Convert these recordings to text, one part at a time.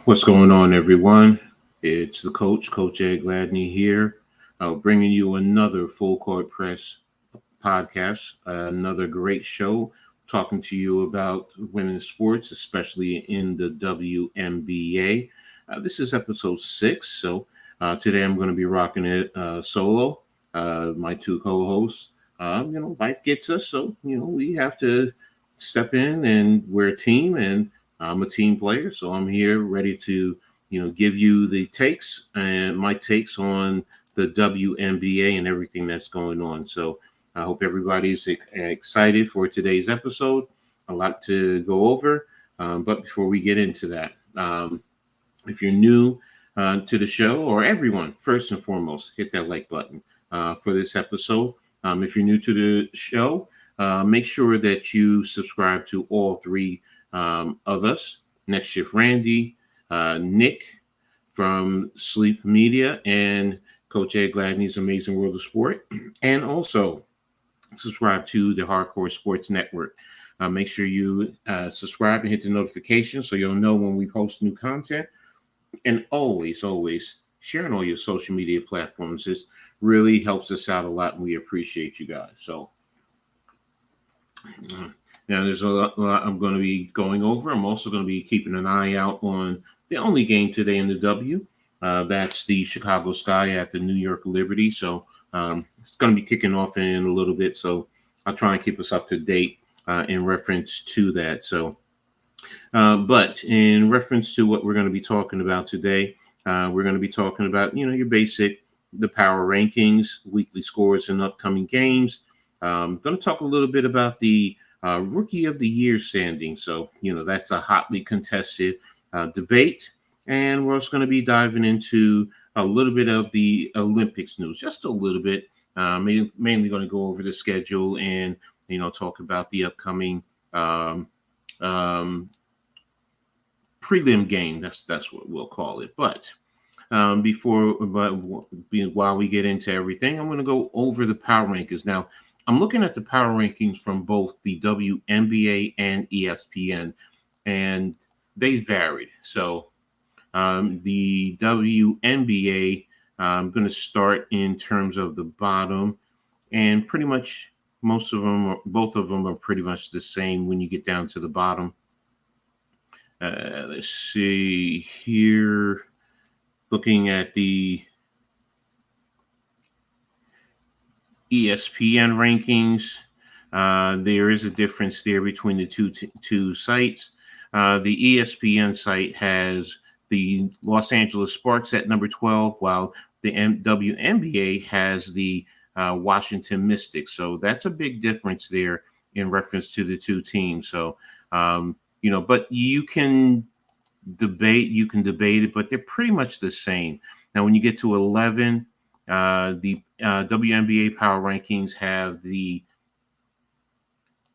What's going on, everyone? It's the coach, Coach Ed Gladney here, bringing you another Full Court Press podcast, another great show, talking to you about women's sports, especially in the WNBA. This is episode 6, so today I'm going to be rocking it solo. My two co-hosts, life gets us, so we have to step in, and we're a team, and I'm a team player, so I'm here ready to, give you the takes and my takes on the WNBA and everything that's going on. So I hope everybody's excited for today's episode. A lot to go over, but before we get into that, if you're new to the show, or everyone, first and foremost, hit that like button for this episode. If you're new to the show, make sure that you subscribe to all three of us: Next Shift Randy, Nick from Sleep Media, and Coach Ed Gladney's Amazing World of Sport. And also subscribe to the Hardcore Sports Network. Make sure you subscribe and hit the notification so you'll know when we post new content. And always share on all your social media platforms. This really helps us out a lot, and we appreciate you guys. So now there's a lot I'm going to be going over. I'm also going to be keeping an eye out on the only game today in the W. That's the Chicago Sky at the New York Liberty. So it's going to be kicking off in a little bit. So I'll try and keep us up to date in reference to that. So, but in reference to what we're going to be talking about today, we're going to be talking about, your the power rankings, weekly scores, and upcoming games. I'm going to talk a little bit about the Rookie of the Year standing. So, that's a hotly contested debate. And we're also going to be diving into a little bit of the Olympics news, just a little bit. Mainly going to go over the schedule and, talk about the upcoming prelim game. That's what we'll call it. But while we get into everything, I'm going to go over the power rankings. Now, I'm looking at the power rankings from both the WNBA and ESPN, and they varied. So the WNBA, I'm going to start in terms of the bottom, and pretty much both of them are pretty much the same when you get down to the bottom. Let's see here. Looking at the ESPN rankings, there is a difference there between the two sites. The ESPN site has the Los Angeles Sparks at number 12, while the WNBA has the Washington Mystics. So that's a big difference there in reference to the two teams. So, but you can debate it, but they're pretty much the same. Now, when you get to 11, the WNBA power rankings have the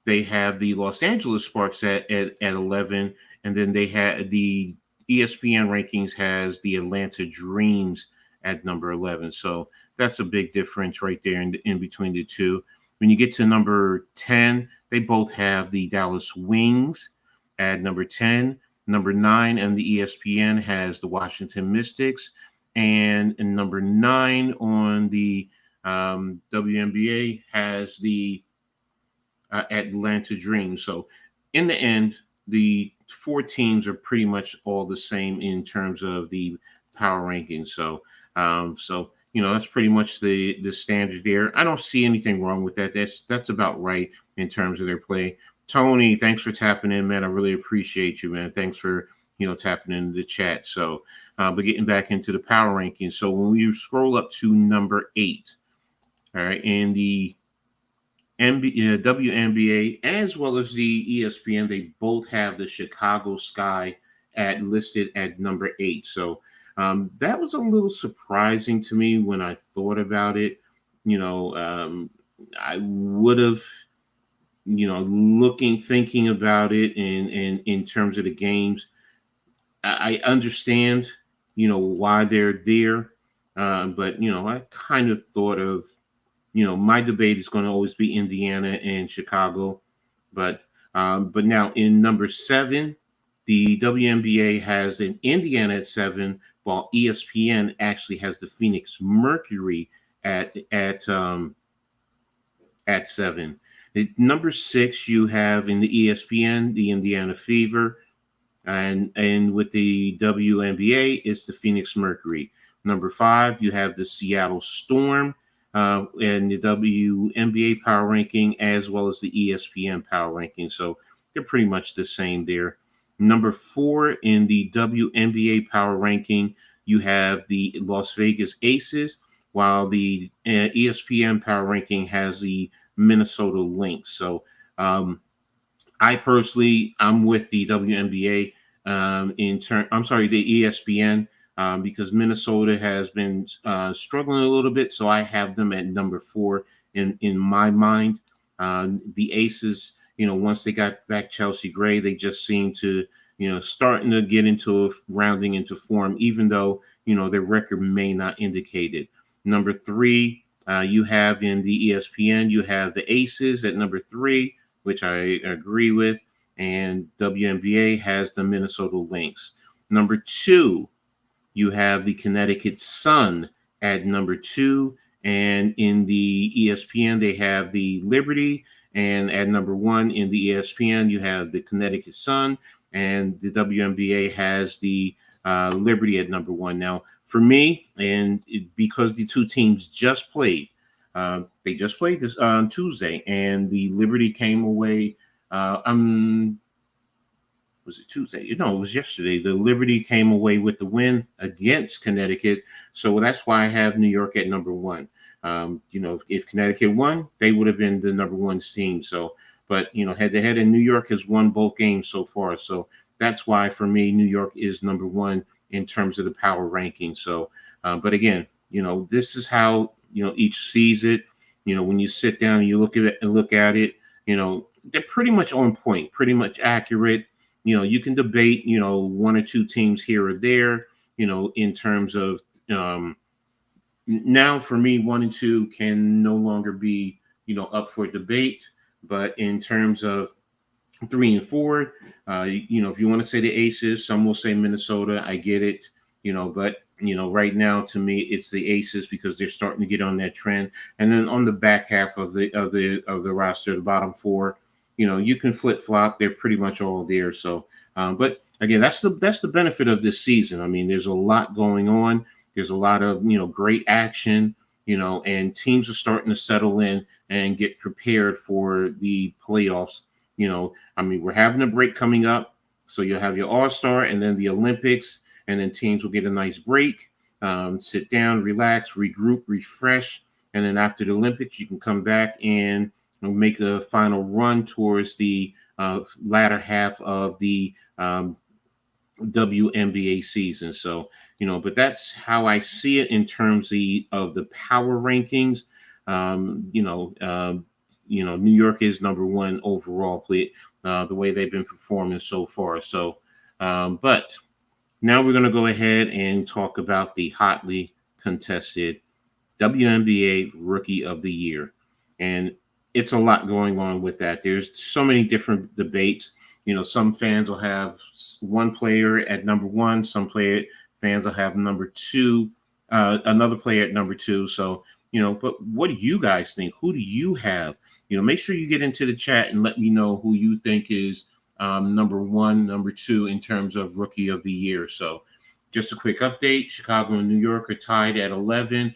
Los Angeles Sparks at 11, and then they had the ESPN rankings has the Atlanta Dreams at number 11. So that's a big difference right there in between the two. When you get to number 10, they both have the Dallas Wings at number 10. Number 9 and the ESPN has the Washington Mystics. And number 9 on the WNBA has the Atlanta Dreams. So in the end, the four teams are pretty much all the same in terms of the power rankings. So, that's pretty much the standard there. I don't see anything wrong with that. That's about right in terms of their play. Tony, thanks for tapping in, man. I really appreciate you, man. Thanks for, tapping in the chat. So, but getting back into the power rankings. So when we scroll up to number 8, all right, in the WNBA as well as the ESPN, they both have the Chicago Sky listed at number 8. So that was a little surprising to me when I thought about it. I would have, thinking about it in terms of the games, I understand, why they're there. But, I kind of thought of, my debate is going to always be Indiana and Chicago. But now in number 7, The WNBA has in Indiana at 7, while ESPN actually has the Phoenix Mercury at 7. At number 6, you have in the ESPN the Indiana Fever, and with the WNBA, it's the Phoenix Mercury. Number 5, you have the Seattle Storm and the WNBA power ranking, as well as the ESPN power ranking. So they're pretty much the same there. Number 4 in the WNBA power ranking, you have the Las Vegas Aces, while the ESPN power ranking has the Minnesota Lynx. So I personally, I'm with the WNBA the ESPN, because Minnesota has been struggling a little bit, so I have them at number 4 in my mind. The Aces, once they got back Chelsea Gray, they just seem to, starting to get into rounding into form, even though their record may not indicate it. Number 3, you have in the ESPN, you have the Aces at number 3, which I agree with, and WNBA has the Minnesota Lynx. Number 2, you have the Connecticut Sun at number 2, and in the ESPN, they have the Liberty, and at number 1 in the ESPN, you have the Connecticut Sun, and the WNBA has the Liberty at number 1. Now, for me, because the two teams just played, they just played this on Tuesday, and the Liberty came away. Was it Tuesday? No, it was yesterday. The Liberty came away with the win against Connecticut, so that's why I have New York at number 1. If Connecticut won, they would have been the number 1 team. So, but head to head, and New York has won both games so far. So that's why for me, New York is number 1 in terms of the power ranking. So, but again, this is how each sees it. When you sit down and you look at it, they're pretty much on point, pretty much accurate. You can debate, 1 or 2 teams here or there, in terms of now for me, 1 and 2 can no longer be, up for debate. But in terms of 3 and 4, if you want to say the Aces, some will say Minnesota. I get it, but right now to me it's the Aces because they're starting to get on that trend. And then on the back half of the roster, the bottom 4, you can flip flop. They're pretty much all there. So, but again, that's the benefit of this season. I mean, there's a lot going on. There's a lot of great action. And teams are starting to settle in and get prepared for the playoffs. We're having a break coming up, so you'll have your All-Star and then the Olympics, and then teams will get a nice break, sit down, relax, regroup, refresh, and then after the Olympics, you can come back and make a final run towards the latter half of the WNBA season. So, but that's how I see it in terms of the power rankings. New York is number 1 overall, the way they've been performing so far. So, but now we're going to go ahead and talk about the hotly contested WNBA Rookie of the Year. And it's a lot going on with that. There's so many different debates. Some fans will have one player at number 1. Some fans will have number 2, another player at number 2. So, but what do you guys think? Who do you have? Make sure you get into the chat and let me know who you think is number 1, number 2 in terms of Rookie of the Year. So just a quick update. Chicago and New York are tied at 11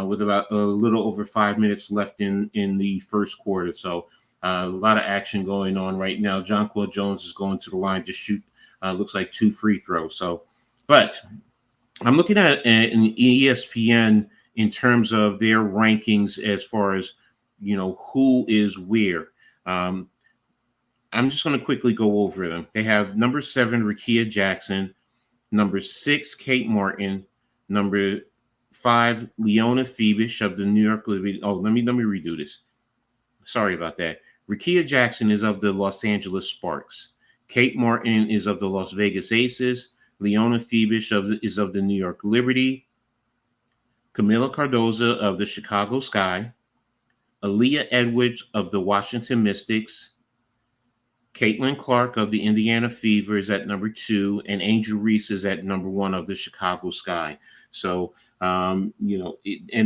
with about a little over 5 minutes left in the first quarter. So a lot of action going on right now. Jonquil Jones is going to the line to shoot, looks like 2 free throws. So, but I'm looking at an ESPN in terms of their rankings as far as, who is where. I'm just going to quickly go over them. They have number 7, Rickea Jackson, number 6, Kate Martin, number 5, Leona Phoebish of the New York Liberty. Oh, let me redo this. Sorry about that. Rickea Jackson is of the Los Angeles Sparks. Kate Martin is of the Las Vegas Aces. Leona Phoebish is of the New York Liberty. Camila Cardoza of the Chicago Sky. Aaliyah Edwards of the Washington Mystics. Caitlin Clark of the Indiana Fever is at number 2, and Angel Reese is at number 1 of the Chicago Sky. So, and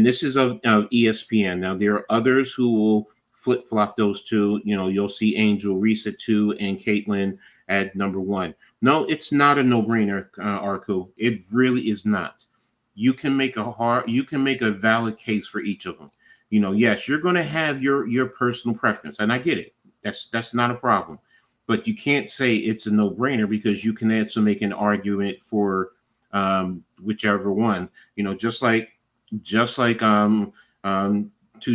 this is of ESPN. Now, there are others who will flip flop those two. You'll see Angel Reese at 2 and Caitlin at number 1. No, it's not a no-brainer, Arco. It really is not. You can make a valid case for each of them. Yes, you're going to have your personal preference, and I get it. That's not a problem. But you can't say it's a no-brainer, because you can also make an argument for whichever one. Just like Two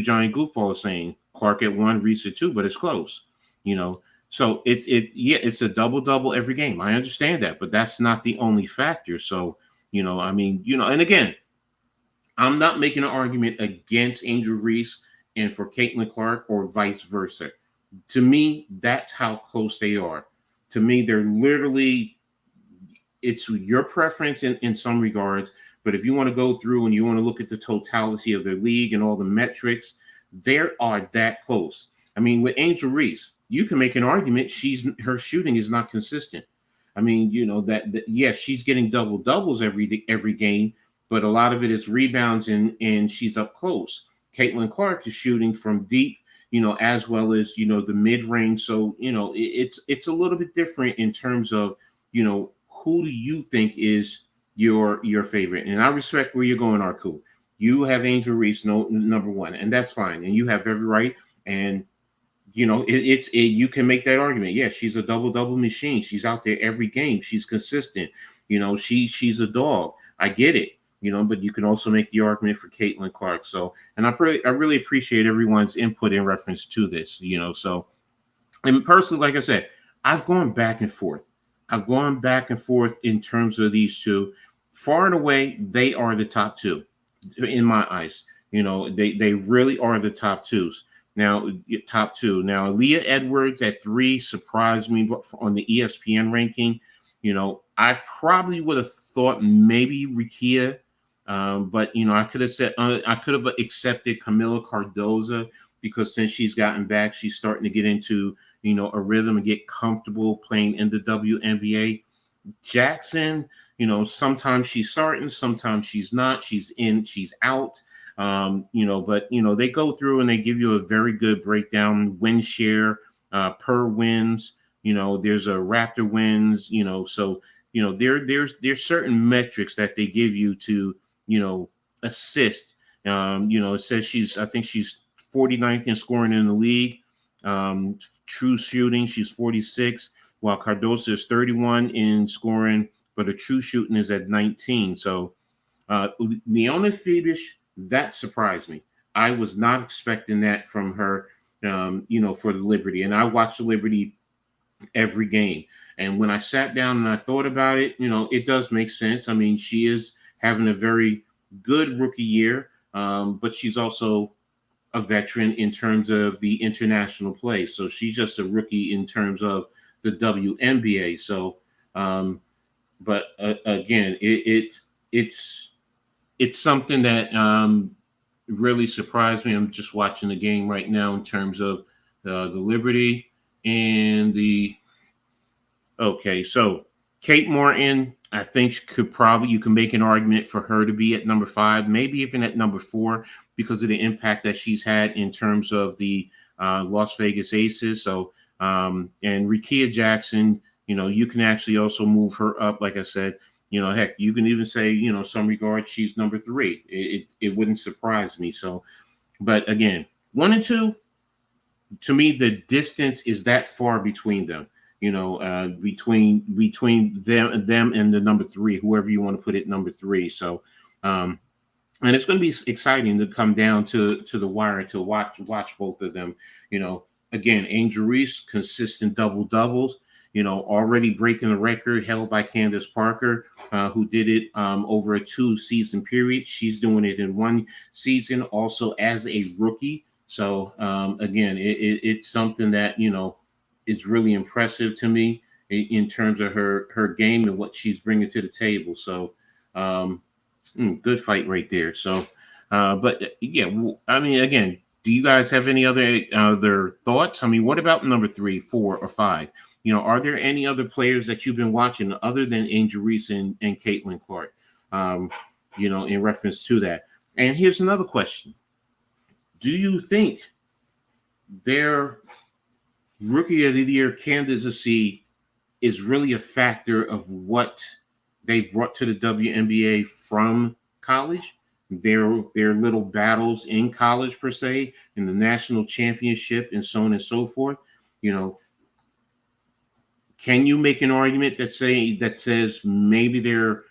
Giant Goofball is saying, Clark at 1, Reese at 2, but it's close. So it's a double every game. I understand that, but that's not the only factor. So and again, I'm not making an argument against Angel Reese and for Caitlin Clark or vice versa. To me, that's how close they are. To me, they're literally, it's your preference in some regards, but if you want to go through and you want to look at the totality of their league and all the metrics, they are that close. I mean, with Angel Reese, you can make an argument her shooting is not consistent. I mean, yes, she's getting double doubles every game, but a lot of it is rebounds and she's up close. Caitlin Clark is shooting from deep, as well as, the mid range. So, it's a little bit different in terms of, who do you think is your favorite? And I respect where you're going, Arku. You have Angel Reese, number 1, and that's fine. And you have every right. And, you can make that argument. Yeah, she's a double machine. She's out there every game. She's consistent. She's a dog. I get it. But you can also make the argument for Caitlin Clark. So, and I really appreciate everyone's input in reference to this, so, and personally, like I said, I've gone back and forth. In terms of these two. Far and away, they are the top 2 in my eyes. They really are the top 2s. Now, top 2. Now, Leah Edwards at 3 surprised me on the ESPN ranking. I probably would have thought maybe Rikia. But I could have accepted Camila Cardoza, because since she's gotten back, she's starting to get into a rhythm and get comfortable playing in the WNBA. Jackson, sometimes she's starting, sometimes she's not. She's in, she's out. But they go through and they give you a very good breakdown, win share, per wins. There's a Raptor wins. So there's certain metrics that they give you to assist. It says I think she's 49th in scoring in the league. True shooting, she's 46, while Cardoso is 31 in scoring, but her true shooting is at 19. So Leona Phoebish, that surprised me. I was not expecting that from her, for the Liberty. And I watched the Liberty every game. And when I sat down and I thought about it, it does make sense. I mean, she is having a very good rookie year, but she's also a veteran in terms of the international play. So she's just a rookie in terms of the WNBA. So, but again, it's something that really surprised me. I'm just watching the game right now in terms of the Liberty and the. Okay, so Kate Morton, I think you can make an argument for her to be at number 5, maybe even at number 4, because of the impact that she's had in terms of the Las Vegas Aces. So, and Rikia Jackson, you can actually also move her up. Like I said, heck, you can even say, some regard, she's number 3. It wouldn't surprise me. So, but again, 1 and 2, to me, the distance is that far between them. Between them and the number 3, whoever you want to put it number 3. So, and it's going to be exciting to come down to the wire to watch both of them. Again, Angel Reese, consistent double doubles. Already breaking the record held by Candace Parker, who did it over a 2-season period. She's doing it in 1 season, also as a rookie. So again, it's something that is really impressive to me in terms of her game and what she's bringing to the table. So good fight right there. So, but yeah, I mean, again, Do you guys have any other thoughts? I mean, what about number 3, 4, or 5? Are there any other players that you've been watching other than Angel Reese and Caitlin Clark? Um, in reference to that. And here's another question: do you think their Rookie of the Year candidacy is really a factor of what they brought to the WNBA from college? Their little battles in college per se, in the national championship, and so on and so forth. You know, can you make an argument that says maybe they're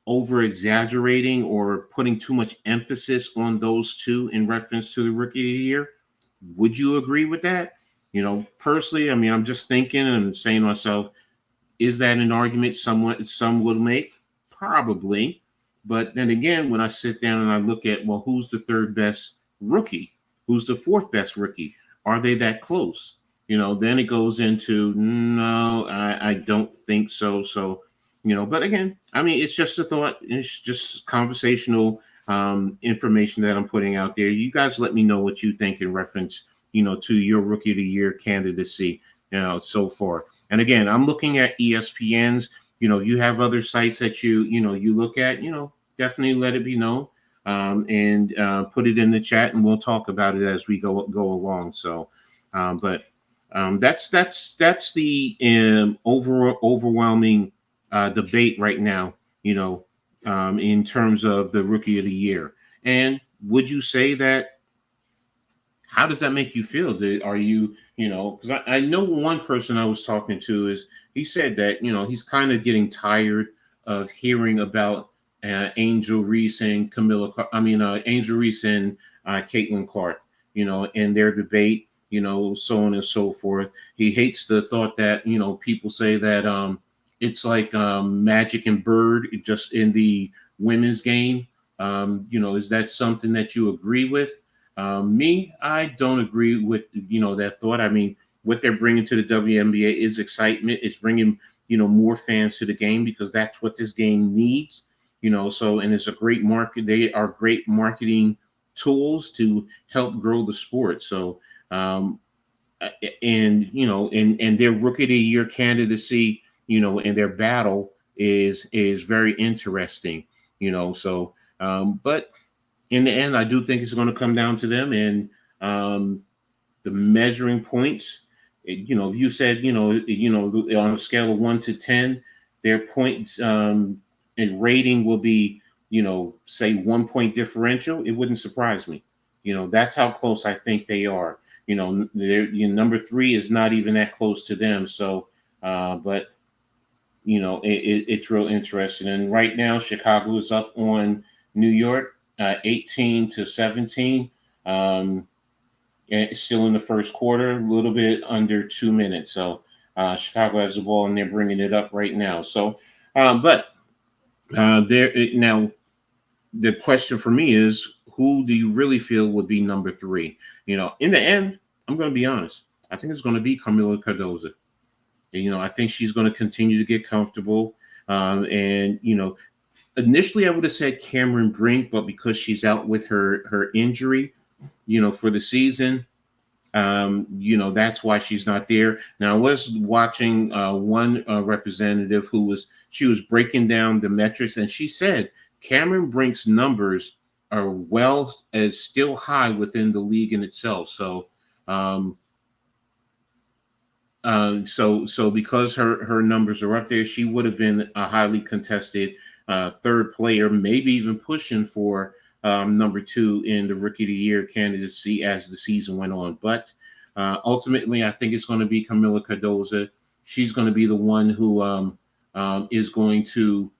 over exaggerating or putting too much emphasis on those two in reference to the Rookie of the Year? Would you agree with that? Personally, I mean, I'm just thinking and saying to myself, is that an argument some will make? Probably. But then again, when I sit down and I look at, well, who's the third best rookie? Who's the fourth best rookie? Are they that close? Then it goes into, no, I don't think so. So, but again, I mean, it's just a thought. It's just conversational information that I'm putting out there. You guys let me know what you think in reference, to your Rookie of the Year candidacy, so far. And again, I'm looking at ESPN's. You have other sites that you look at. Definitely let it be known, and put it in the chat, and we'll talk about it as we go along. So, that's the overwhelming debate right now. In terms of the Rookie of the Year. And would you say that? How does that make you feel? Are you, because I know one person I was talking to he said that, he's kind of getting tired of hearing about Angel Reese and Angel Reese and Caitlin Clark, and their debate, so on and so forth. He hates the thought that, people say that it's like Magic and Bird just in the women's game. Is that something that you agree with? Me, I don't agree with that thought. I mean, what they're bringing to the WNBA is excitement. It's bringing more fans to the game because that's what this game needs. So, and it's a great market. They are great marketing tools to help grow the sport. So, and their Rookie of the Year candidacy, and their battle is very interesting. So, but in the end, I do think it's going to come down to them and the measuring points. If you said, on a scale of 1 to 10, their points and rating will be, say 1 point differential. It wouldn't surprise me. That's how close I think they are. Number 3 is not even that close to them. So, but it's real interesting. And right now, Chicago is up on New York. 18-17, and it's still in the first quarter, a little bit under 2 minutes. So Chicago has the ball, and they're bringing it up right now. So, but there now, the question for me is, who do you really feel would be number 3? In the end, I'm going to be honest. I think it's going to be Camila Cardozo. I think she's going to continue to get comfortable, and initially, I would have said Cameron Brink, but because she's out with her injury, for the season, that's why she's not there. Now, I was watching one representative she was breaking down the metrics, and she said Cameron Brink's numbers are still high within the league in itself. So, so because her numbers are up there, she would have been a highly contested third player, maybe even pushing for number 2 in the Rookie of the Year candidacy as the season went on. But ultimately, I think it's going to be Camila Cardozo. She's going to be the one who is going to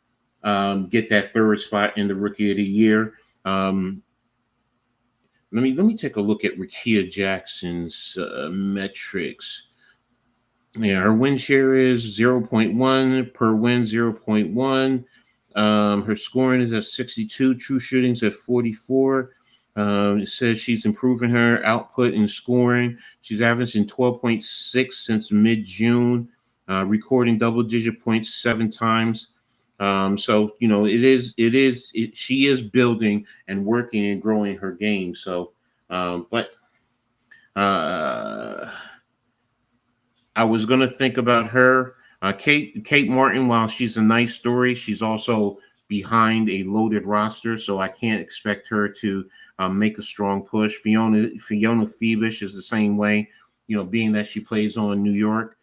get that third spot in the Rookie of the Year. Let me take a look at Rickea Jackson's metrics. Yeah, her win share is 0.1 per win, 0.1. Her scoring is at 62, true shooting's at 44. It says she's improving her output in scoring. She's averaging 12.6 since mid-June, recording double-digit points 7 times. So she is building and working and growing her game. So But uh, I was gonna think about her. Kate Martin, while she's a nice story, she's also behind a loaded roster, so I can't expect her to make a strong push. Fiona Phoebus is the same way, being that she plays on New York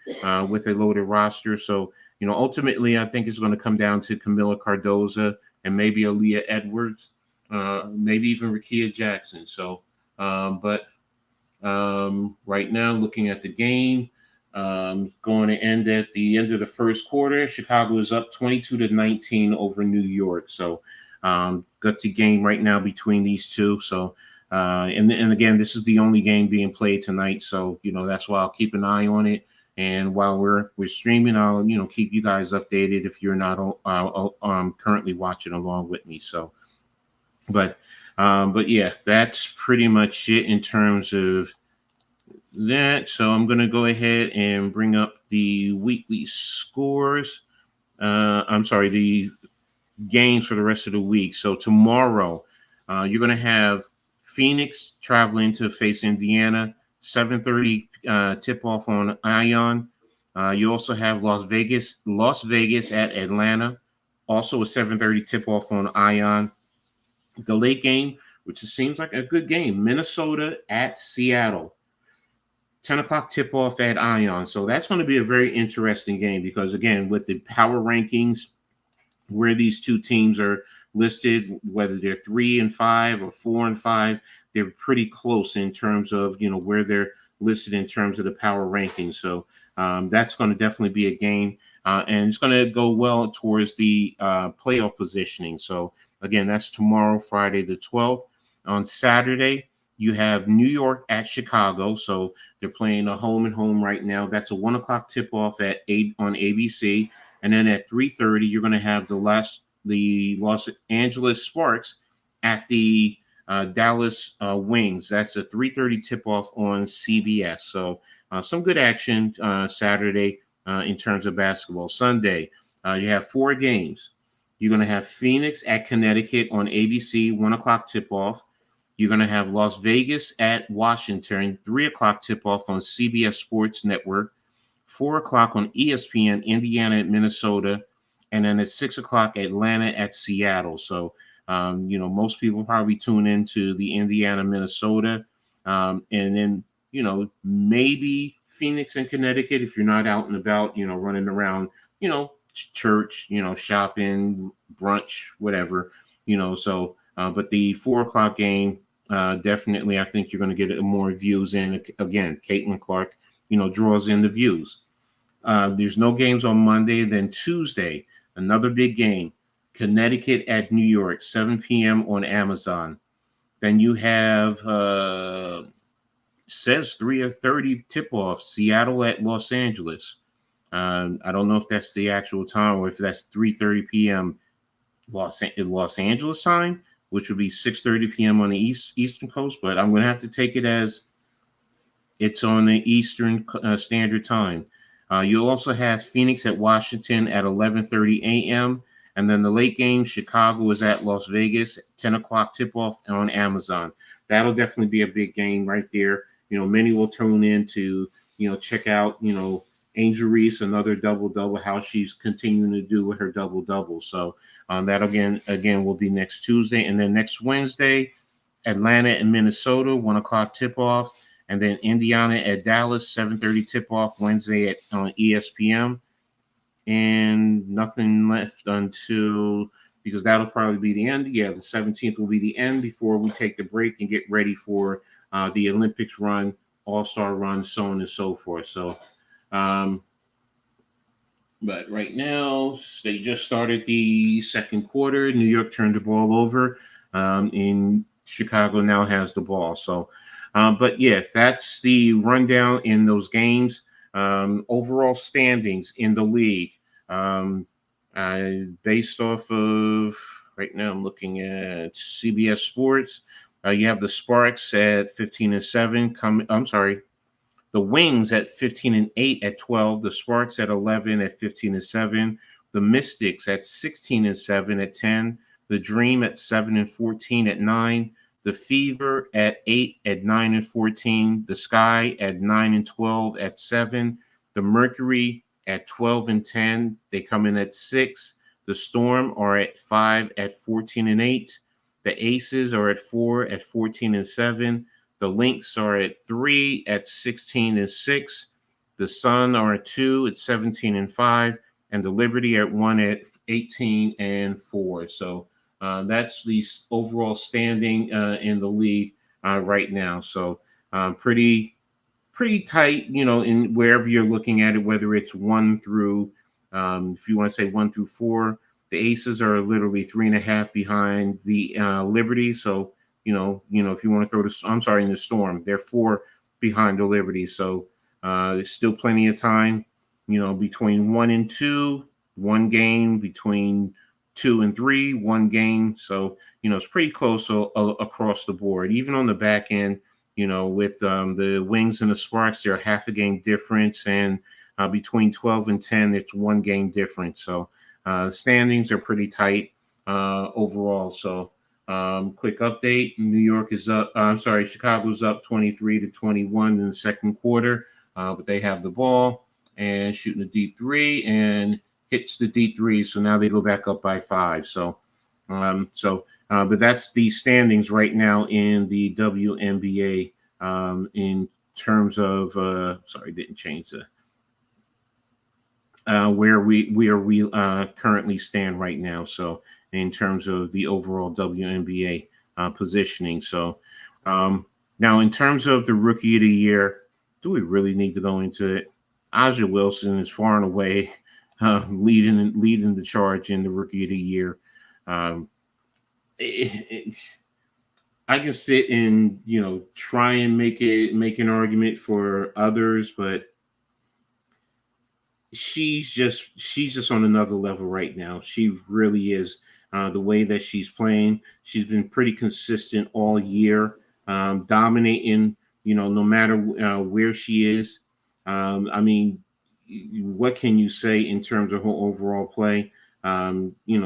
with a loaded roster. So ultimately, I think it's going to come down to Camila Cardoza and maybe Aaliyah Edwards, maybe even Rakia Jackson. So, but right now, looking at the game, going to end at the end of the first quarter. Chicago is up 22-19 over New York. So, gutsy game right now between these two. So, and again, this is the only game being played tonight. So, that's why I'll keep an eye on it. And while we're streaming, I'll keep you guys updated if you're not currently watching along with me. So, but yeah, that's pretty much it in terms of that. So I'm going to go ahead and bring up the weekly scores. I'm sorry, the games for the rest of the week. So tomorrow, you're going to have Phoenix traveling to face Indiana, 7:30 tip-off on Ion. You also have Las Vegas at Atlanta, also a 7:30 tip-off on Ion. The late game, which seems like a good game, Minnesota at Seattle. 10 o'clock tip-off at Ion. So that's going to be a very interesting game because, again, with the power rankings, where these two teams are listed, whether they're 3 and 5 or 4 and 5, they're pretty close in terms of, where they're listed in terms of the power rankings. So that's going to definitely be a game. And it's going to go well towards the playoff positioning. So, again, that's tomorrow, Friday the 12th. On Saturday, you have New York at Chicago. So they're playing a home and home right now. That's a 1 o'clock tip-off at 8 on ABC. And then at 3:30, you're going to have the Los Angeles Sparks at the Dallas Wings. That's a 3:30 tip-off on CBS. So some good action Saturday in terms of basketball. Sunday, you have 4 games. You're going to have Phoenix at Connecticut on ABC, 1 o'clock tip-off. You're going to have Las Vegas at Washington, 3 o'clock tip-off on CBS Sports Network. 4 o'clock on ESPN, Indiana at Minnesota, and then at 6 o'clock, Atlanta at Seattle. So, most people probably tune into the Indiana, Minnesota, and then, maybe Phoenix and Connecticut if you're not out and about, running around, church, shopping, brunch, whatever, So, but the 4 o'clock game, definitely, I think you're going to get more views in. Again, Caitlin Clark, draws in the views. There's no games on Monday. Then Tuesday, another big game, Connecticut at New York, 7 p.m. on Amazon. Then you have, says 3:30 tip-off, Seattle at Los Angeles. I don't know if that's the actual time or if that's 3:30 p.m. Los Angeles time, which would be 6:30 p.m. on the Eastern Coast. But I'm going to have to take it as it's on the Eastern Standard Time. You'll also have Phoenix at Washington at 11:30 a.m. And then the late game, Chicago is at Las Vegas, 10 o'clock tip-off on Amazon. That'll definitely be a big game right there. Many will tune in to, check out, Angel Reese, another double-double, how she's continuing to do with her double-double. So that again will be next Tuesday. And then next Wednesday, Atlanta and Minnesota, 1 o'clock tip-off. And then Indiana at Dallas, 7:30 tip-off Wednesday on ESPN. And nothing left until, because that'll probably be the end. Yeah, the 17th will be the end before we take the break and get ready for the Olympics run, All-Star run, so on and so forth. So, but right now, they just started the second quarter. New York turned the ball over. In Chicago now has the ball. So, but yeah, that's the rundown in those games. Overall standings in the league. Based off of, right now I'm looking at CBS Sports. You have the Sparks at 15-7. The Wings at 15-8 at 12. The Sparks at 11 at 15-7. The Mystics at 16-7 at 10. The Dream at 7-14 at 9. The Fever at 8 at 9 and 14. The Sky at 9 and 12 at 7. The Mercury at 12 and 10. They come in at 6. The Storm are at 5 at 14 and 8. The Aces are at 4 at 14 and 7. The Lynx are at 3 at 16 and 6. The Sun are at 2 at 17 and 5. And the Liberty at 1 at 18 and 4. So that's the overall standing in the league right now. So pretty tight, in wherever you're looking at it, whether it's 1 through, if you want to say 1 through 4. The Aces are literally 3.5 behind the Liberty. So if you want to throw in the Storm, they're 4 behind the Liberty. So there's still plenty of time. Between 1 and 2, 1 game. Between 2 and 3, 1 game. So it's pretty close across the board. Even on the back end, with the Wings and the Sparks, they're half a game difference, and between 12 and 10, it's 1 game difference. So standings are pretty tight overall. So quick update: New York is up. Chicago's up 23-21 in the second quarter, but they have the ball and shooting a deep 3 and hits the deep 3. So now they go back up by 5. So, but that's the standings right now in the WNBA in terms of didn't change the where we currently stand right now. So in terms of the overall WNBA positioning. So now in terms of the Rookie of the Year, do we really need to go into it? A'ja Wilson is far and away leading the charge in the Rookie of the Year. I can sit and try and make an argument for others, but she's just on another level right now. She really is. The way that she's playing, she's been pretty consistent all year, dominating. No matter where she is. I mean, what can you say in terms of her overall play?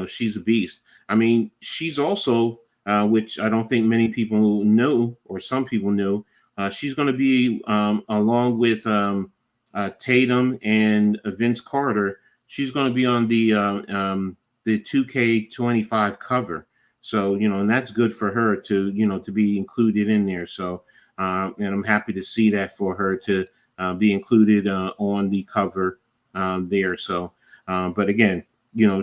She's a beast. I mean, she's also, which I don't think many people knew, or some people knew, she's going to be along with Tatum and Vince Carter. She's going to be on the 2K25 cover. So, and that's good for her to be included in there. So, and I'm happy to see that for her to be included on the cover there. So, but again,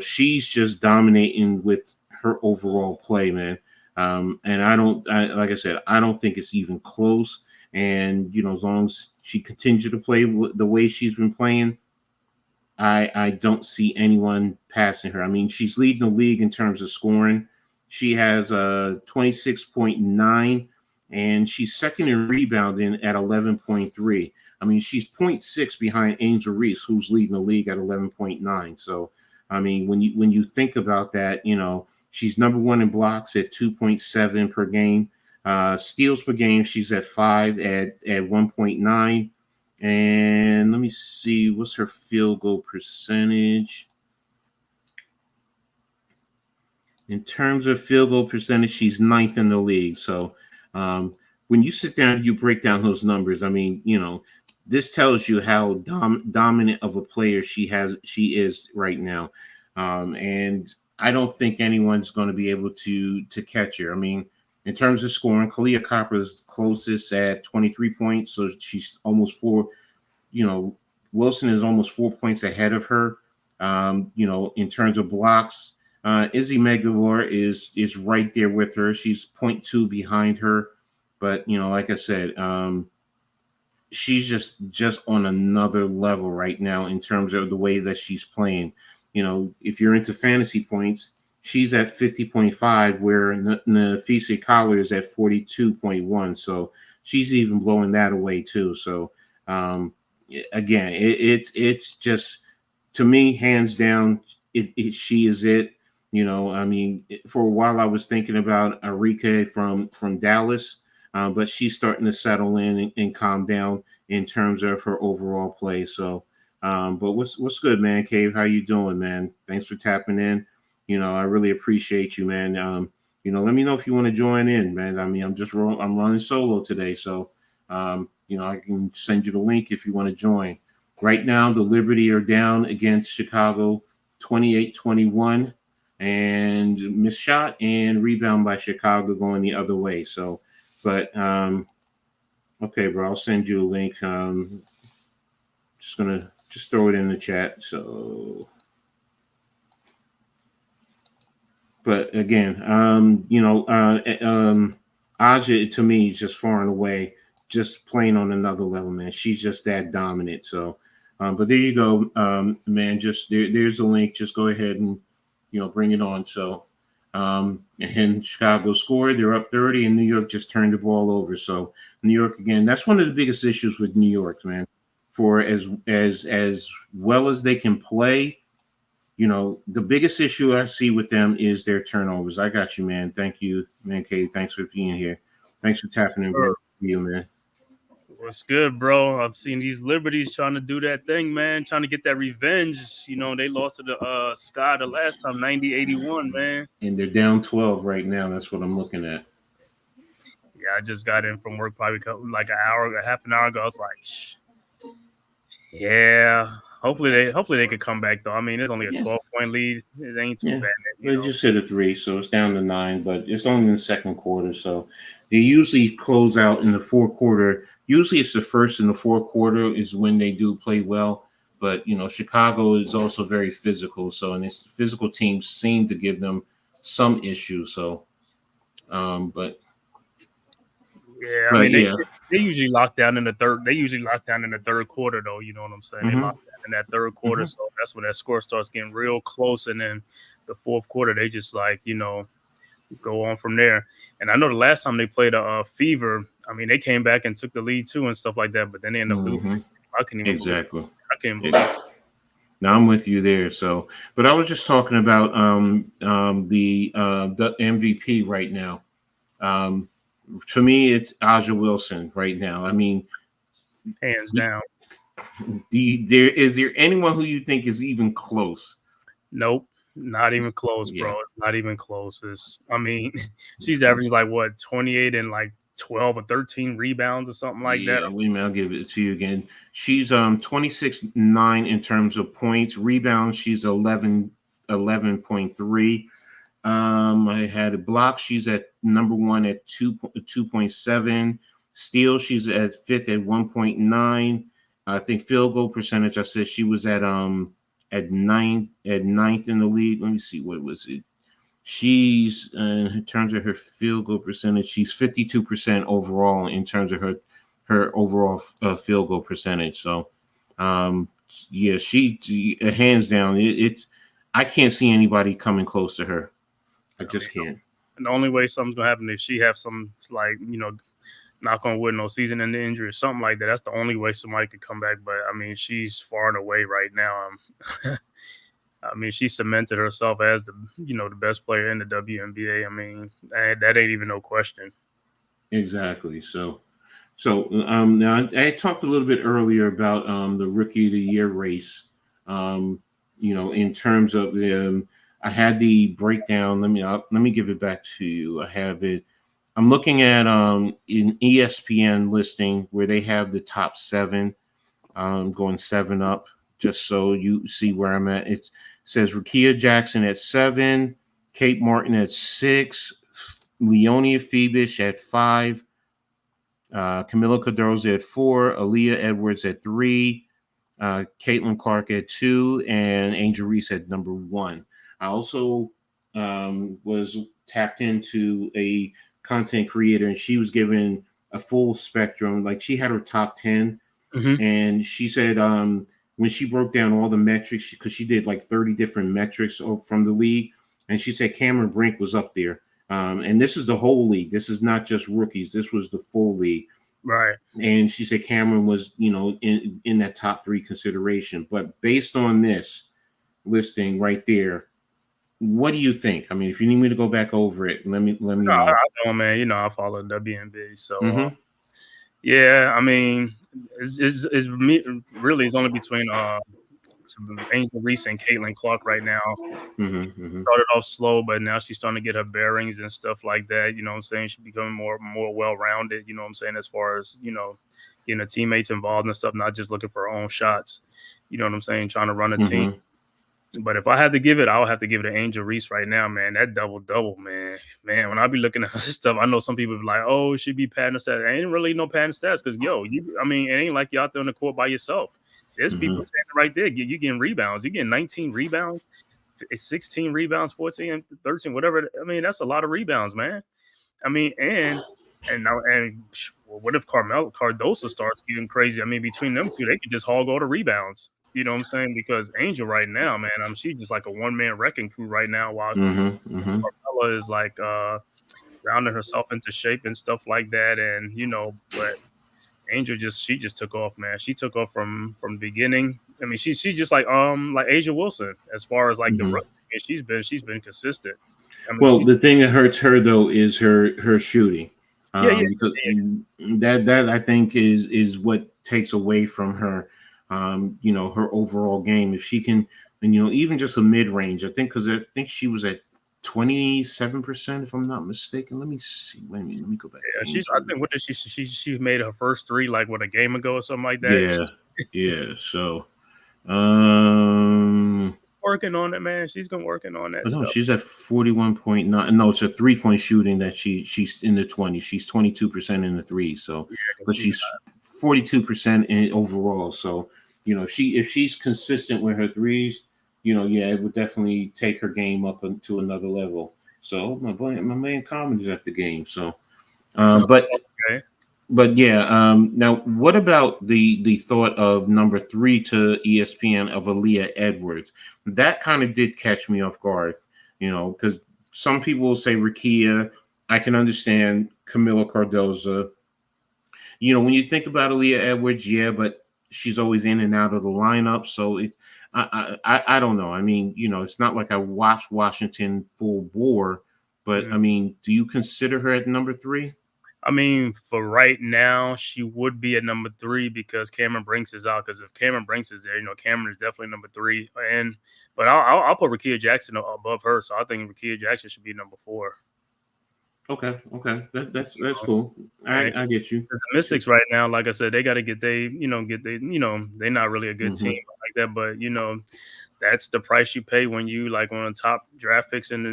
she's just dominating with her overall play, man. And like I said, I don't think it's even close. And, as long as she continues to play the way she's been playing, I don't see anyone passing her. I mean, she's leading the league in terms of scoring. She has 26.9, and she's second in rebounding at 11.3. I mean, she's 0.6 behind Angel Reese, who's leading the league at 11.9. So, I mean, when you think about that, she's number 1 in blocks at 2.7 per game. Steals per game, she's at 5 at 1.9. And let me see, what's her field goal percentage? In terms of field goal percentage, she's 9th in the league. So when you sit down and you break down those numbers, I mean, this tells you how dominant of a player she is right now. And I don't think anyone's going to be able to catch her. I mean, in terms of scoring, Kalia Copper is closest at 23 points. So she's almost 4, Wilson is almost 4 points ahead of her. In terms of blocks, Izzy Megalore is right there with her. She's 0.2 behind her. But, like I said, she's just on another level right now in terms of the way that she's playing. If you're into fantasy points, she's at 50.5, where Nafisa Collier is at 42.1. So she's even blowing that away too. So again, it's just, to me, hands down, she is it. I mean, for a while I was thinking about Arike from Dallas, but she's starting to settle in and calm down in terms of her overall play. So, but what's good, man? Cave, how you doing, man? Thanks for tapping in. I really appreciate you, man. let me know if you want to join in, man. I mean, I'm running solo today, so I can send you the link if you want to join. Right now, the Liberty are down against Chicago, 28-21, and missed shot and rebound by Chicago going the other way. So, but okay, bro, I'll send you a link. Just gonna throw it in the chat. So. But again, Aja to me is just far and away just playing on another level, man. She's just that dominant. So, but there you go, man. Just there's a link. Just go ahead and bring it on. So, and Chicago scored. They're up 30, and New York just turned the ball over. So New York again. That's one of the biggest issues with New York, man. For as well as they can play. The biggest issue I see with them is their turnovers. I got you, man. Thank you, man. Katie, thanks for being here. Thanks for tapping in, bro. You, man. What's good, bro? I've seen these Liberties trying to do that thing, man, trying to get that revenge. They lost to the Sky the last time, 90-81, man. And they're down 12 right now. That's what I'm looking at. Yeah, I just got in from work probably like half an hour ago. I was like, yeah. Hopefully they could come back though. I mean, it's only a 12-point lead. It ain't too bad. They just hit a 3, so it's down to 9. But it's only in the second quarter, so they usually close out in the fourth quarter. Usually, it's the first and the fourth quarter is when they do play well. But Chicago is also very physical, so and its physical teams seem to give them some issues. So, but. Yeah, I mean they usually lock down in the third. They usually lock down in the third quarter, though. You know what I'm saying? Mm-hmm. They lock down in that third quarter, so that's when that score starts getting real close. And then the fourth quarter, they just go on from there. And I know the last time they played a Fever, I mean they came back and took the lead too and stuff like that. But then they ended up losing. I couldn't even exactly. I can't believe it. Now I'm with you there. So, but I was just talking about the MVP right now. To me, it's Aja Wilson right now. I mean, hands down. Is there anyone who you think is even close? Nope, not even close, bro. It's not even close. She's averaging 28 and 12 or 13 rebounds or something like that. I'll give it to you again. She's 26-9 in terms of points. Rebounds, she's 11.3. I had a block. She's at number 1 at 2.7. Steal, she's at 5th at 1.9. I think field goal percentage. I said she was at 9th in the league. Let me see, what was it? She's in terms of her field goal percentage, she's 52% overall in terms of her overall field goal percentage. So, she hands down. It's I can't see anybody coming close to her. I just can't. And the only way something's gonna happen if she have some knock on wood, no season ending injury or something like that. That's the only way somebody could come back. But I mean, she's far and away right now. I mean, she cemented herself as the best player in the WNBA. I mean, that ain't even no question. Exactly. So now I talked a little bit earlier about the Rookie of the Year race. In terms of I had the breakdown. Let me give it back to you. I have it. I'm looking at an ESPN listing where they have the top 7, going 7 up, just so you see where I'm at. It says Rakia Jackson at 7, Kate Martin at 6, Leonia Phoebus at 5, Camila Cardozo at 4, Aaliyah Edwards at 3, Caitlin Clark at 2, and Angel Reese at number 1. I also was tapped into a content creator, and she was given a full spectrum. Like, she had her top 10, and she said when she broke down all the metrics, because she did 30 different metrics from the league, and she said Cameron Brink was up there. And this is the whole league. This is not just rookies. This was the full league. Right. And she said Cameron was, in that top 3 consideration. But based on this listing right there, what do you think? I mean, if you need me to go back over it, let me know. I know, man. I follow WNBA, so yeah. I mean, it's really only between Angel Reese and Caitlin Clark right now. Mm-hmm. Started off slow, but now she's starting to get her bearings and stuff like that. You know what I'm saying? She's becoming more well-rounded, you know what I'm saying, as far as, getting her teammates involved and stuff, not just looking for her own shots. You know what I'm saying? Trying to run a team. But if I had to give it, I would have to give it to Angel Reese right now, man. That double, man. Man, when I be looking at her stuff, I know some people be like, oh, she be padding stats. Ain't really no padding stats because, it ain't like you're out there on the court by yourself. There's people standing right there. You getting rebounds. You're getting 19 rebounds, 16 rebounds, 14, 13, whatever. I mean, that's a lot of rebounds, man. I mean, and what if Cardoso starts getting crazy? I mean, between them two, they could just hog all the rebounds. You know what I'm saying? Because Angel right now, man, she's just like a one-man wrecking crew right now, while Carmella is like rounding herself into shape and stuff like that. And but Angel she just took off, man. She took off from the beginning. I mean, she's just like Asia Wilson as far as like the rookie. She's been consistent. I mean, the thing that hurts her though is her shooting. Because that I think is what takes away from her. Her overall game. If she can, and even just a mid range, I think she was at 27%, if I'm not mistaken. Let me see. Wait a minute. Let me go back. Yeah, I think what did she made her first three like a game ago or something like that. Yeah. So, working on it, man. She's been working on that. No, she's at 41.9. No, it's a 3-point shooting that she's in the 20s. She's 22% in the three. So, but she's 42% in overall. So, if she's consistent with her threes, it would definitely take her game up to another level. So my man Common is at the game. So, but yeah. Now, what about the thought of number 3 to ESPN of Aaliyah Edwards? That kind of did catch me off guard, because some people will say Rickea. I can understand Camila Cardozo. When you think about Aaliyah Edwards, but she's always in and out of the lineup. So I don't know. I mean, it's not like I watched Washington full bore, but I mean, do you consider her at number 3? I mean, for right now, she would be at number 3 because Cameron Brinks is out. Because if Cameron Brinks is there, Cameron is definitely number 3. But I'll put Rickea Jackson above her. So I think Rickea Jackson should be number 4. Okay. That's cool. I get you. The Mystics right now, like I said, they got to they're not really a good team like that, but that's the price you pay when you like one of the top draft picks and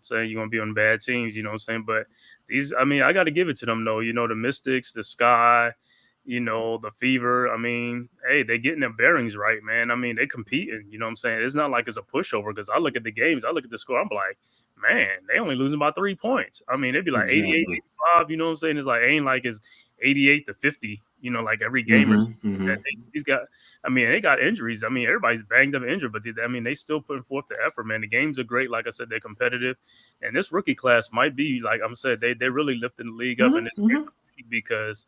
say you're gonna be on bad teams, you know what I'm saying? But I got to give it to them though. The Mystics, the Sky, the Fever. I mean, hey, they getting their bearings right, man. I mean, they competing, you know what I'm saying? It's not like it's a pushover because I look at the games, I look at the score, I'm like, man, they only losing by 3 points. I mean, they'd be like 88, 85, you know what I'm saying? It's like, ain't like it's 88 to 50, like every game. They got injuries. I mean, everybody's banged up and injured, but they still putting forth the effort, man. The games are great. Like I said, they're competitive. And this rookie class might be, like I'm saying, they're really lifting the league up in this because,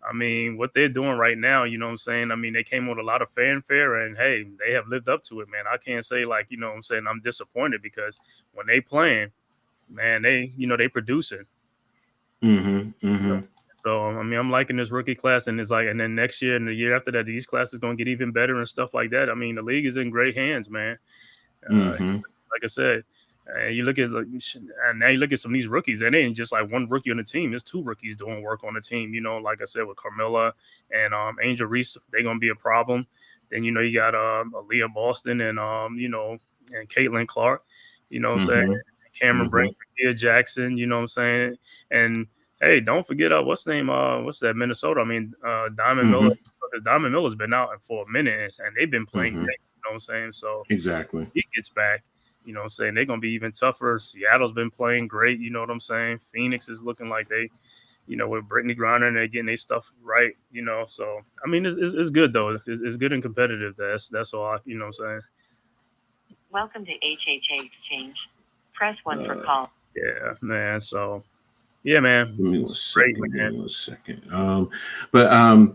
I mean, what they're doing right now, you know what I'm saying? I mean, they came with a lot of fanfare and, hey, they have lived up to it, man. I can't say, like, you know what I'm saying, I'm disappointed because when they playing, man, they producing. So, I mean, I'm liking this rookie class, and it's like, and then next year and the year after that, these classes going to get even better and stuff like that. I mean, the league is in great hands, man. Like I said, you look at and now you look at some of these rookies, and they ain't just like one rookie on the team. There's 2 rookies doing work on the team. Like I said, with Carmella and Angel Reese, they're gonna be a problem. Then you got Aaliyah Boston and and Caitlin Clark. Saying Cameron Brink, Rickea Jackson. You know what I'm saying? And hey, don't forget what's the name? What's that? Minnesota. I mean, Diamond Miller. Because Diamond Miller's been out for a minute, and they've been playing great. You know what I'm saying? So exactly, he gets back. You know what I'm saying? They're going to be even tougher. Seattle's been playing great. You know what I'm saying? Phoenix is looking like they, with Brittany Griner, and they're getting their stuff right, So, I mean, it's good, though. It's good and competitive. That's all, you know what I'm saying? Welcome to HHA Exchange. Press 1 for call. Yeah, man. So, yeah, man. Give me 1 second. Give me 1 second. But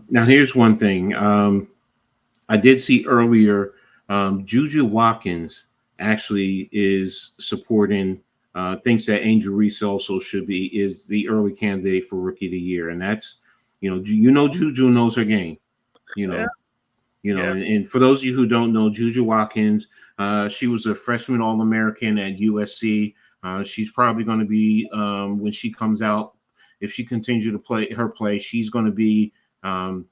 now here's one thing. I did see earlier Juju Watkins actually is supporting thinks that Angel Reese also is the early candidate for Rookie of the Year, and that's Juju knows her game, Yeah. You know, and for those of you who don't know, Juju Watkins, she was a freshman All-American at USC. She's probably going to be, when she comes out, if she continues to play, she's going to be the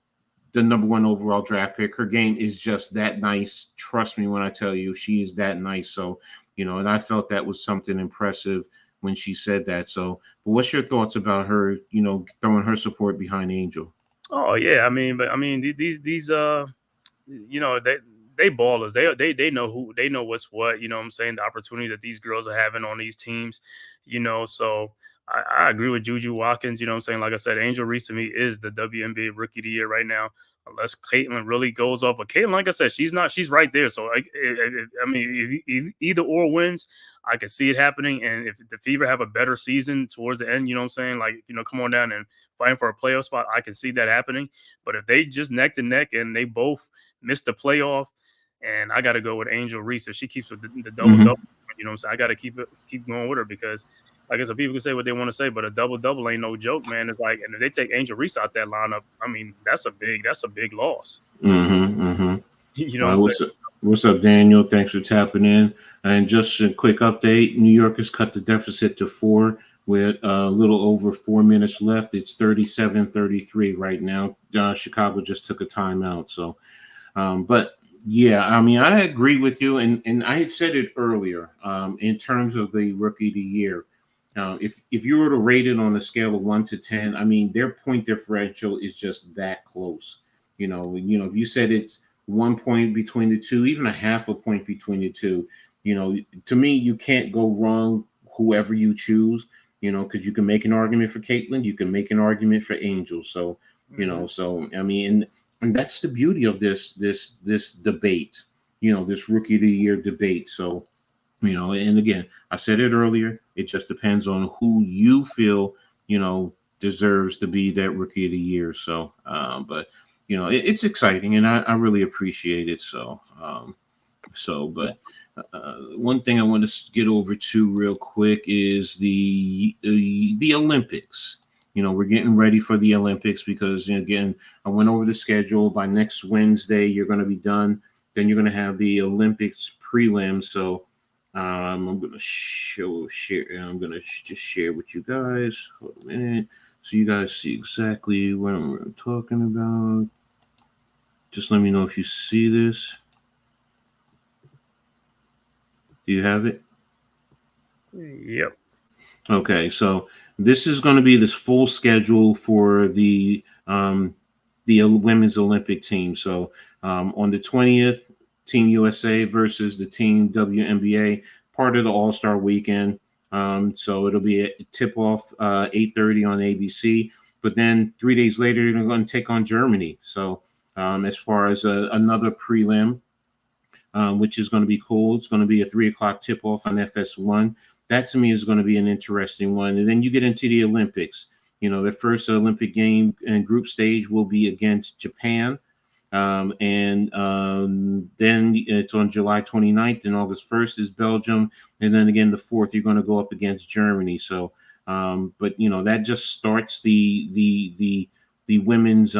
number 1 overall draft pick. Her game is just that nice. Trust me when I tell you, she is that nice. So, you know, and I felt that was something impressive when she said that. So, but what's your thoughts about her, you know, throwing her support behind Angel? Oh yeah, I mean, these you know, they ballers. They know what's what. You know what I'm saying? The opportunity that these girls are having on these teams. You know, so I agree with Juju Watkins. You know what I'm saying? Like I said, Angel Reese to me is the WNBA Rookie of the Year right now. Unless Caitlin really goes off, but Caitlin, like I said, she's right there. So I mean, if either or wins, I can see it happening. And if the Fever have a better season towards the end, you know what I'm saying? Like, you know, come on down and fighting for a playoff spot, I can see that happening. But if they just neck to neck and they both miss the playoff, and I got to go with Angel Reese. If she keeps the double, you know what I'm saying? I got to keep going with her because, like I said, people can say what they want to say, but a double ain't no joke, man. It's like, and if they take Angel Reese out that lineup, I mean, that's a big loss. You know what I'm saying? What's up, Daniel? Thanks for tapping in. And just a quick update: New York has cut the deficit to 4 with a little over 4 minutes left. It's 37-33 right now. Chicago just took a timeout. So, but yeah, I mean, I agree with you, and I had said it earlier. In terms of the Rookie of the Year, if you were to rate it on a scale of 1 to 10, I mean, their point differential is just that close. You know, if you said it's 1 point between the two, even a half a point between the two, you know, to me, you can't go wrong whoever you choose, you know, because you can make an argument for Caitlin, you can make an argument for Angel. So, you know, so I mean, and that's the beauty of this debate, you know, this Rookie of the Year debate. So, you know, and again, I said it earlier, it just depends on who you feel, you know, deserves to be that Rookie of the Year. So, but you know, it's exciting, and I really appreciate it. So, but one thing I want to get over to real quick is the Olympics. You know, we're getting ready for the Olympics because, you know, again, I went over the schedule. By next Wednesday, you're going to be done. Then you're going to have the Olympics prelims. So I'm going to share. I'm going to just share with you guys. Hold a minute, so you guys see exactly what I'm talking about. Just let me know if you see this. Do you have it? Yep. Okay, so this is going to be this full schedule for the women's Olympic team. So on the 20th, Team USA versus the Team WNBA, part of the All-Star Weekend. So it'll be a tip-off 8:30 on ABC. But then 3 days later, they're going to take on Germany. So as far as another prelim, which is going to be cool. It's going to be a 3:00 tip-off on FS1. That to me is going to be an interesting one. And then you get into the Olympics. You know, the first Olympic game and group stage will be against Japan. Then it's on July 29th, and August 1st is Belgium. And then again, the 4th, you're going to go up against Germany. So, but you know, that just starts the women's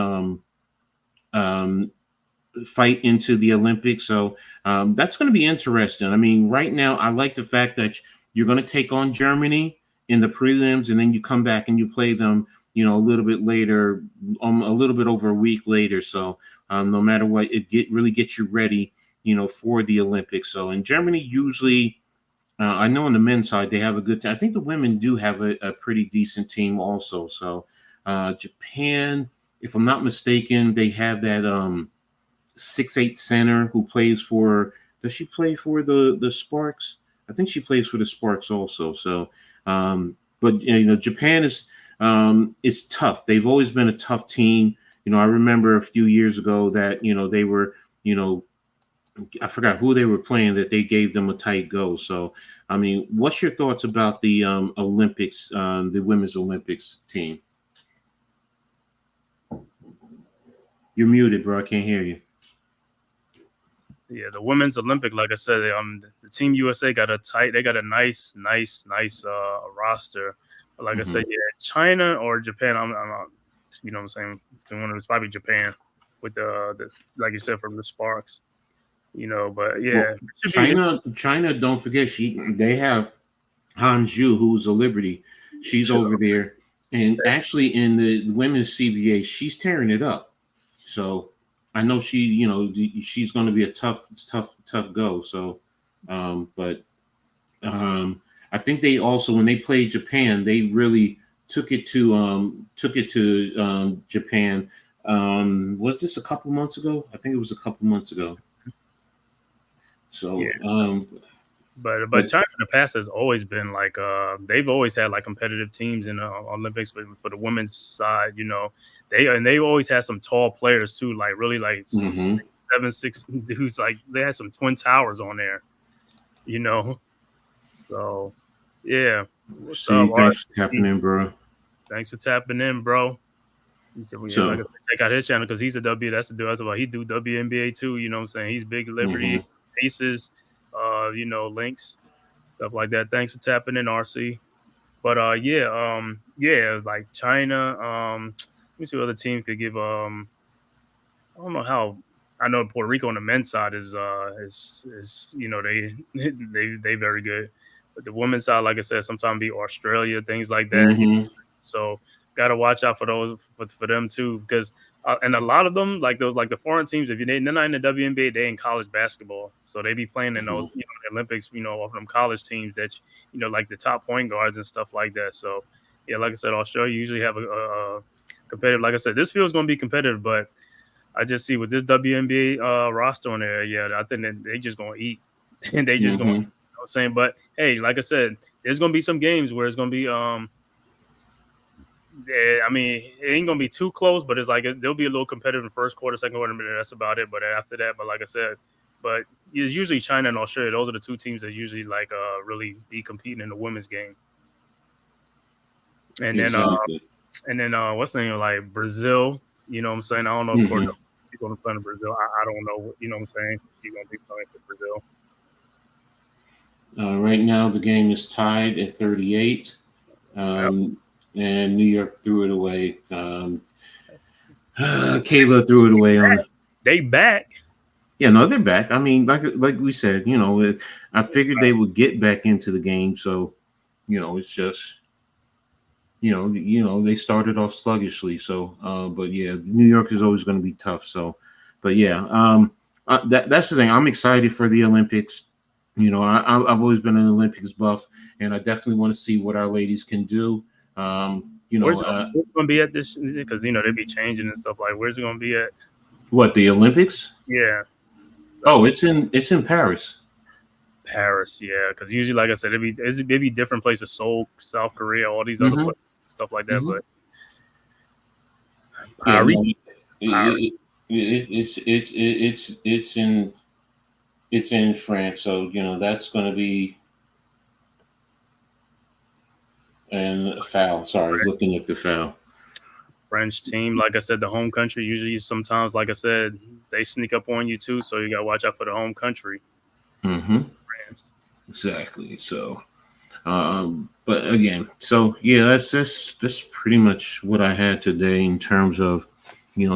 fight into the Olympics. So that's going to be interesting. I mean, right now, I like the fact that you're going to take on Germany in the prelims, and then you come back and you play them, you know, a little bit later, a little bit over a week later. So no matter what, it really gets you ready, you know, for the Olympics. So in Germany, usually, I know on the men's side, they have a good time. I think the women do have a pretty decent team also. So Japan, if I'm not mistaken, they have that 6'8" center who plays for, does she play for the Sparks? I think she plays for the Sparks also. So, but you know, Japan is tough. They've always been a tough team. You know, I remember a few years ago that, you know, they were, you know, I forgot who they were playing, that they gave them a tight go. So, I mean, what's your thoughts about the Olympics, the women's Olympics team? You're muted, bro. I can't hear you. Yeah, the women's Olympic, like I said, the Team USA got a nice roster. But like I said, yeah, China or Japan, I'm you know what I'm saying, it's probably Japan. with the like you said from the Sparks. But yeah, well, China, don't forget they have Hanju, who's a Liberty. She's over there, and actually in the women's CBA, she's tearing it up. So I know she's going to be a tough go. So, but I think they also, when they played Japan, they really took it to Japan. Was this a couple months ago? I think it was a couple months ago. So, yeah. But China in the past has always been like they've always had like competitive teams in the Olympics for the women's side. They always had some tall players too, like really like 7'6" dudes. Like they had some twin towers on there. So yeah. What's up? Thanks for tapping in, bro. Thanks for tapping in, bro. So, check out his channel because he's a that's the dude. That's about he do WNBA too. You know what I'm saying? He's big Liberty Aces. Links, stuff like that. Thanks for tapping in, RC. But like China. Let me see what other teams could give. I don't know how. I know Puerto Rico on the men's side is they very good, but the women's side, like I said, sometimes be Australia, things like that. So gotta watch out for those for them too, because and a lot of them, like those, like the foreign teams, if they're not in the WNBA, they're in college basketball, so they be playing in those, the Olympics, of them college teams that like the top point guards and stuff like that. So yeah, like I said, Australia usually have a competitive. Like I said, this field's gonna be competitive, but I just see with this WNBA roster on there, yeah, I think that they just gonna eat and they just gonna. You know what I'm saying, but hey, like I said, there's gonna be some games where it's gonna be I mean, it ain't gonna be too close, but it's like there'll be a little competitive in first quarter, second quarter, but that's about it. But after that, like I said, but it's usually China and Australia. Those are the two teams that usually like really be competing in the women's game. And then what's the name, like Brazil? You know what I'm saying? I don't know if she's gonna play in Brazil. I don't know. You know what I'm saying? She's gonna be playing for Brazil. Right now, the game is tied at 38. And New York threw it away. Kayla threw it away on. They back. Yeah, no, they're back. I mean, like we said, I figured they would get back into the game. So, it's just, they started off sluggishly. So, but yeah, New York is always going to be tough. So, but yeah, that's the thing. I'm excited for the Olympics. I've always been an Olympics buff, and I definitely want to see what our ladies can do. Where's it going to be at this? Because they be changing and stuff. Like, where's it going to be at? What, the Olympics? Yeah. Oh, it's in Paris. Paris, yeah. Because usually, like I said, it'd be different places: Seoul, South Korea, all these other places, stuff like that. But it's in France, so that's going to be. And a foul. Sorry, looking at the foul. French team, like I said, the home country usually sometimes, like I said, they sneak up on you too. So you got to watch out for the home country. France. Exactly. So, but again, so yeah, that's pretty much what I had today in terms of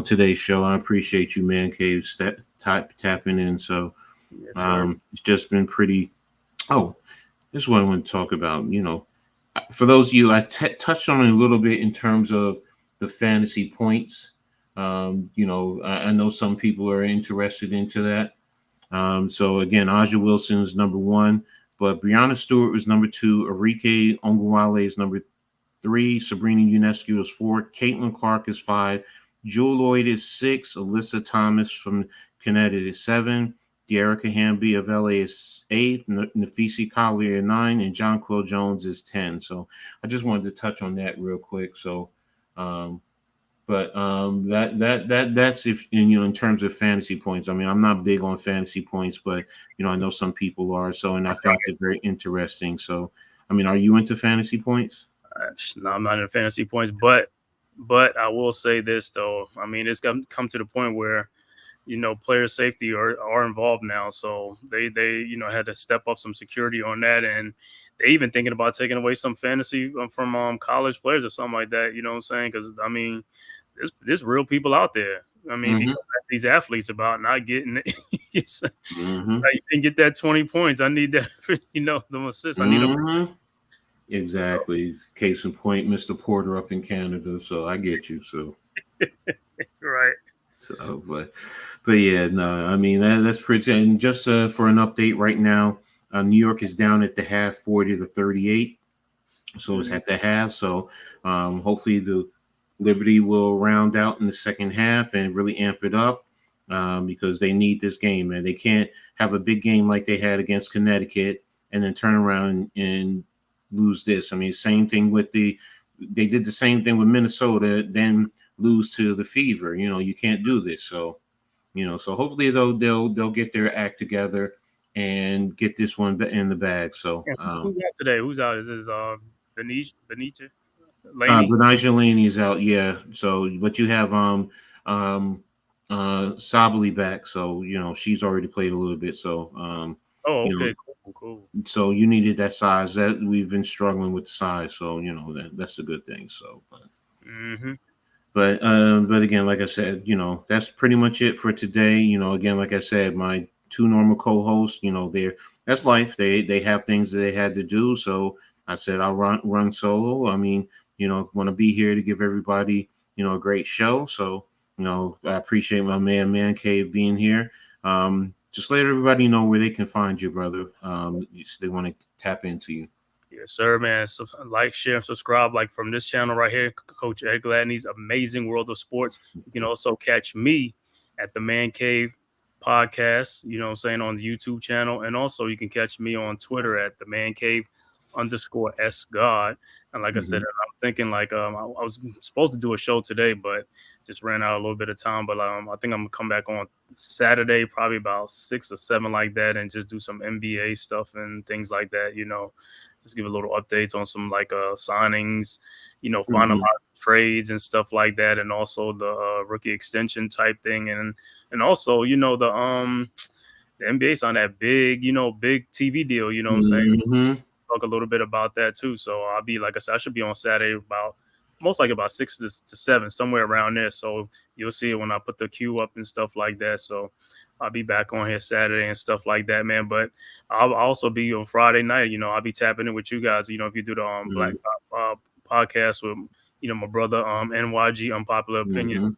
today's show. I appreciate you, Man Cave, tapping in. So, it's just been pretty. Oh, this is what I want to talk about. For those of you, I touched on it a little bit in terms of the fantasy points. I know some people are interested into that. So again, Aja Wilson is number 1, but Brianna Stewart was number 2. Arike Ongwale is number 3. Sabrina Ionescu is 4. Caitlin Clark is 5. Jewel Lloyd is 6. Alyssa Thomas from Connecticut is 7. Dearica Hamby of LA is 8, Nafisi Collier 9, and John Quill Jones is 10. So I just wanted to touch on that real quick. So, that's if in terms of fantasy points. I mean, I'm not big on fantasy points, but I know some people are. So, and I found it very interesting. So, I mean, are you into fantasy points? No, I'm not into fantasy points, but I will say this though. I mean, it's come to the point where player safety are involved now. So they had to step up some security on that. And they even thinking about taking away some fantasy from college players or something like that. You know what I'm saying? Because, I mean, there's real people out there. I mean, because these athletes about not getting it. You didn't get that 20 points. I need that, the assists. I need them. Exactly. Case in point, Mr. Porter up in Canada. So I get you. So right. So, but yeah, no, I mean that's pretty. And just for an update right now, New York is down at the half, 40-38. So it's at the half. So hopefully the Liberty will round out in the second half and really amp it up because they need this game, and they can't have a big game like they had against Connecticut and then turn around and lose this. I mean, same thing with they did the same thing with Minnesota, then lose to the Fever. You can't do this. So, so hopefully they'll get their act together and get this one in the bag. So who's out today? Who's out? Is this Benita? Benija Laney is out, yeah. So, but you have Sabali back, so she's already played a little bit. So, okay, cool. So you needed that size. That we've been struggling with the size, so that's a good thing. So, but again, like I said, that's pretty much it for today. Again, like I said, my two normal co-hosts, that's life. They have things that they had to do, so I said I'll run solo. I mean, want to be here to give everybody, a great show. So, I appreciate my man Cave being here. Just let everybody know where they can find you, brother. They want to tap into you. Yes, sir, man. So, like, share, and subscribe. Like from this channel right here, Coach Ed Gladney's Amazing World of Sports. You can also catch me at the Man Cave podcast, on the YouTube channel. And also you can catch me on Twitter at the Man Cave _SGod. And like I said, I'm thinking I was supposed to do a show today, but just ran out a little bit of time. But I think I'm gonna come back on Saturday, probably about 6 or 7 like that, and just do some NBA stuff and things like that. Just give a little updates on some signings, finalize trades and stuff like that, and also the rookie extension type thing, and also the NBA signed that big TV deal. You know what I'm saying? Talk a little bit about that too. So I'll be, like I said, I should be on Saturday most likely about 6 to 7, somewhere around there. So you'll see it when I put the queue up and stuff like that. So I'll be back on here Saturday and stuff like that, man. But I'll also be on Friday night. I'll be tapping in with you guys. If you do the Black Top podcast with my brother NYG Unpopular Opinion,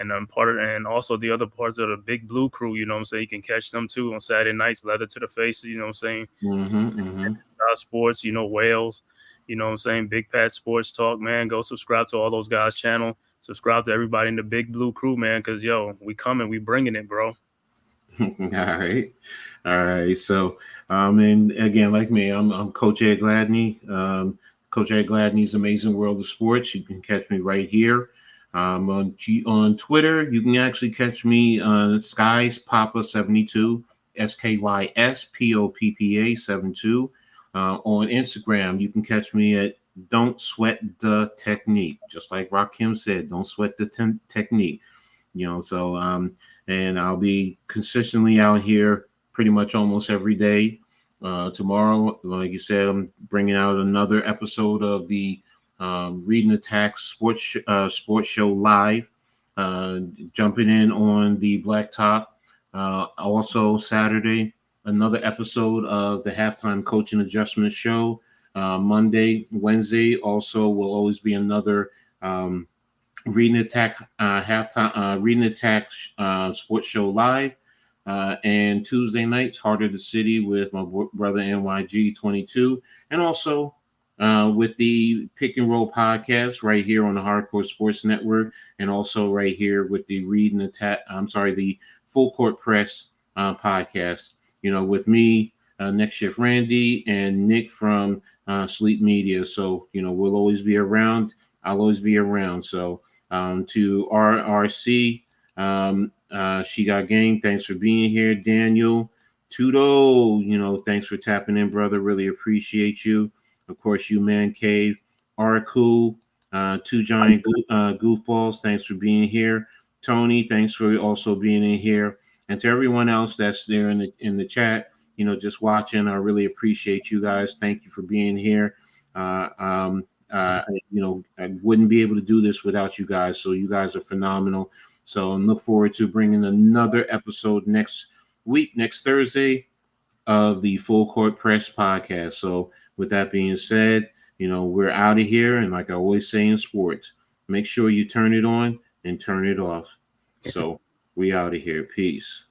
and and also the other parts of the Big Blue Crew, you can catch them too on Saturday nights, Leather to the Face, Sports, Wales, Big Pat Sports Talk, man. Go subscribe to all those guys' channel. Subscribe to everybody in the Big Blue Crew, man, because, we coming, we bringing it, bro. All right. So, and again, like me, I'm Coach Ed Gladney. Coach Ed Gladney's Amazing World of Sports. You can catch me right here. On Twitter, you can actually catch me on Skies Papa 72, SKYSPOPPA 72. On Instagram, you can catch me at Don't Sweat the Technique, just like Rakim said. Don't sweat the technique. So and I'll be consistently out here pretty much almost every day. Tomorrow, like you said, I'm bringing out another episode of the Reading Attack Sports Show live, jumping in on the Blacktop. Also Saturday, another episode of the Halftime Coaching Adjustment Show. Monday, Wednesday, also will always be another Reading Attack Sports Show live. And Tuesday nights, Heart of the City with my brother NYG 22, and also with the Pick and Roll podcast right here on the Hardcore Sports Network, and also right here with the the Full Court Press podcast. With me, Next Shift Randy, and Nick from Sleep Media. So we'll always be around. I'll always be around. So to RRC, She Got Gang, thanks for being here. Daniel Tudo, thanks for tapping in, brother. Really appreciate you. Of course, you Man Cave, Araku, Two Giant Goofballs, thanks for being here. Tony, thanks for also being in here. And to everyone else that's there in the chat, just watching, I really appreciate you guys. Thank you for being here. I wouldn't be able to do this without you guys. So you guys are phenomenal. So I look forward to bringing another episode next week, next Thursday, of the Full Court Press podcast. So with that being said, we're out of here. And like I always say in sports, make sure you turn it on and turn it off. So we out of here. Peace.